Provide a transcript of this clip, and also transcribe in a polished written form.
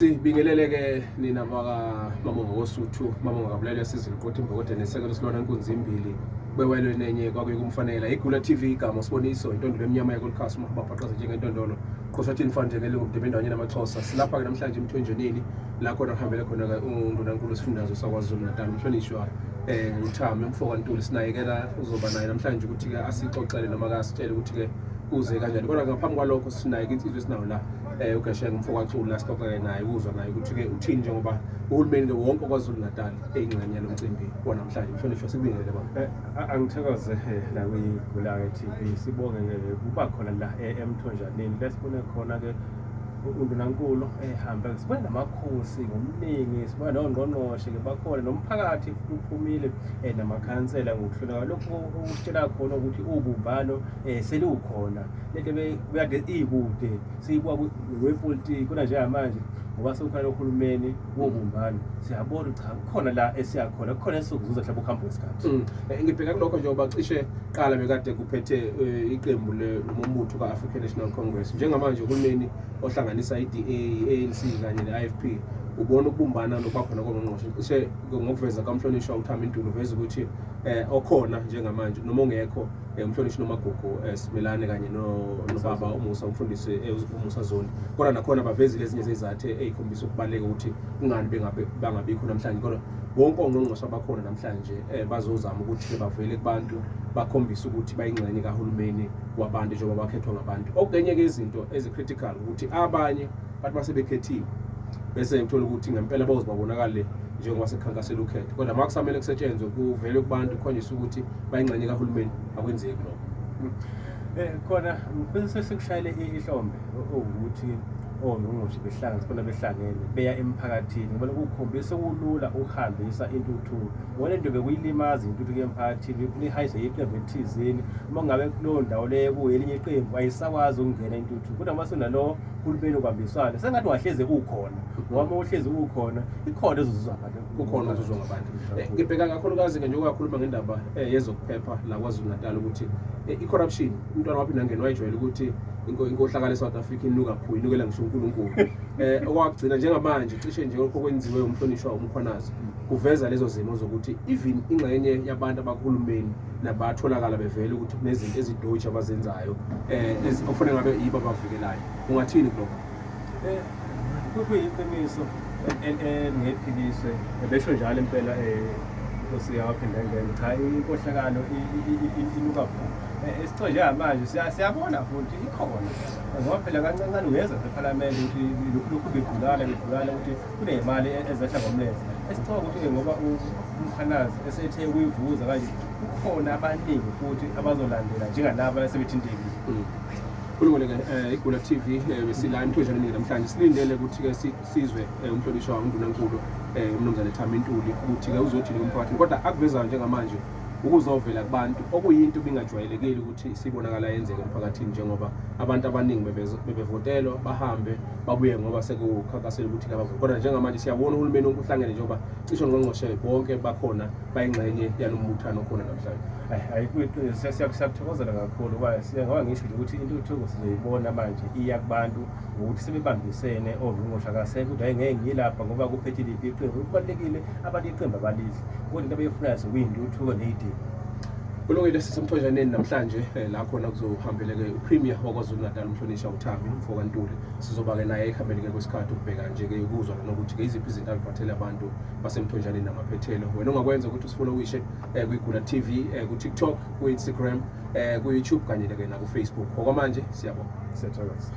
Sibingelele-ke nina Mama Ngosuthu, Mama Ngabulele sizini kodwa imbokode nesekelo silona inkunzi imbili bewelwe nenye kwakuye kumfanela iGula TV igama Siboniso intondolo emnyama yakulikhasi mabapaqaza njengentondolo qoshathini fan njengelingu mdebendanye namaXhosa silapha ke namhlanje emthonjenini la khona kuhambele khona ke undunankulu sifundazwe sakwaZulu Natal umhlonishwa uThami Mfokantuli sinayekela uzoba naye namhlanje ukuthi ke asixoxele noma kasitshele ukuthi ke uze kanjani kodwa ngaphambi kwalokho sinayike insizwe esinayo la uGasheng Mfokantuli la sixoxe naye uzwa naye ukuthi ke uthini njengoba uhulumeni wonke kwaZulu Natal eyingxenye yalomcimbi wanamhlanje mhlonishwa sibingelele baba. Angithokoze la kwiGula TV sibonge kuba khona la emthonjaneni lesibone khona ke undunankulu ehamba sibona namakhosi ngomningi sibona nongqongqoshe ke bakhona nomphakathi uphumile namakhansela ngokuhlolwa lokho ukutshela khona ukuthi ubumbano selukhona lento bekade ikude siyikwa wepolitiki kuna njengamanje ngoba sokukhona uhulumeni wobumbano siyabona cha kukhona la esiyakhona kukhona esokuzuza mhlawumbe ukuhamba kwesikhathi. Ngibheka kulokho njengoba cishe qala bekade kuphethe iqembu lombutho ka-African National Congress njengamanje uhulumeni ohlanganisa i-DA, ANC kanye ne-IFP ubona ukubumbana lokwakhona kongqongqoshe cishe ngokuveza kamhlonishwa uThami Ntuli uveza ukuthi okhona njengamanje noma ongekho umhlonishwa nomagugu simelane kanye nobaba uMusa umfundisi uMusa Zoni kodwa nakhona bavezile ezinye zezizathu ezikhombisa ukubaleka ukuthi kungani bangabikho namhlanje kodwa bonke ongqongqoshe abakhona namhlanje bazozama ukuthi bavele kubantu bakhombisa ukuthi bayingxenye kahulumeni wabantu njengoba bakhethwa ngabantu. Okunye ke izinto ezicritical ukuthi abanye bathi basebekhethiwe bese uthola ukuthi ngempela bazobabonakala njengoba sekhankasela ukhetho kodwa makusamele kusetshenzwe kuvele kubantu khonjiswa ukuthi bayingxenye kahulumeni akwenzeki lokho. Khona bese sekushayile ihlombe ukuthi ongqongqoshe behlangene beya emphakathini ngoba lokukhombisa kulula ukuhambisa intuthuko wona into bekuyilimaza intuthuko emphakathini lihayise iqembu elithizeni uma ngabe kulowo ndawo leyo kuyelinye iqembu ayisakwazi ukungena intuthuko kodwa mase nalo hulumeni okwambiswana sengathi wahleze ukhona ngoba uhleze ukhona ikhona ezozuzwa abantu kukhona uzuzwa ngabantu. Ngibheka kakhulukazi ke njengoba khuluma ngendaba yezokuphepha la kwaZulu Natal ukuthi i-corruption umntwana waphi nangena wayijwayele ukuthi inkohlakalo eSouth Africa inukaphuyi inukela ngisho uNkulunkulu okwagcina njengamanje cishe nje lokho kwenziwe umhlonishwa umkhwanazi kuveza lezo zimo zokuthi even ingxenye yabantu abakuhulumeni nabatholakala bevele ukuthi kunezinto ezidoji abazenzayo okufanele ngabe yibo abavikelayo ungathini lokho? Kuyiqiniso ngephiliswe besho njalo impela Nkosi yaphinda ngene cha inkohlakalo inukaphuma esitho njengamanje siyabona futhi ikhona ngoba phela kancane uyeza eParliament ukuthi lokhu begulala ukuthi kunemali ezehla ngomlenze esithola ukuthi ngoba umkhanazi esethe kuyivuza kanje kukhona abaningi futhi abazolandela njengalabo asebethintekile. Kulungile iGula TV besila emthonjaneni namhlanje silindele ukuthi ke sizwe umhlonishwa undunankulu umnumzane Thami Ntuli ukuthi ke uzothi umphakathi kodwa akuvezayo njengamanje ukuzovela kubantu okuyinto bingajwayelekile ukuthi sibonakala yenzeka emphakathini njengoba abantu abaningi bebevotelwa bahambe babuye ngoba sekukhankasela ukuthi abavoti kodwa njengamanje siyabona uhulumeni ukuhlangene njengoba cishe ngqongqoshe bonke bakhona bayingxenye yalombuthano khona namhlanje. Ayiqiniso siyakuthokozela kakhulu ngoba ngoba ngisho ukuthi intuthuko sizoyibona manje iya kubantu ukuthi sebebambisene ongqongqoshe akasekho ukuthi ngeke ngilapha ngoba kuphethe liphi iqembu kubalekile abantu iqembu abalizi kodwa into abayifunayo sokuyintuthuko neyidini. Kulungile sisemthonjaneni namhlanje la khona kuzohambele ke uPremier wakwaZulu Natal umhlonishwa uThami Mfokantuli sizoba ke naye ekhambele ke kwesikhathi ukubheka nje ke ukuzwa nokuthi ke iziphi izinto abaphathele abantu basemthonjaneni namaphethelo wena ungakwenza ukuthi usifuna uwishe kwiGula TV ku-TikTok ku-Instagram ku-YouTube kanye ke na ku-Facebook okwamanje siyabonga. Siyathokoza.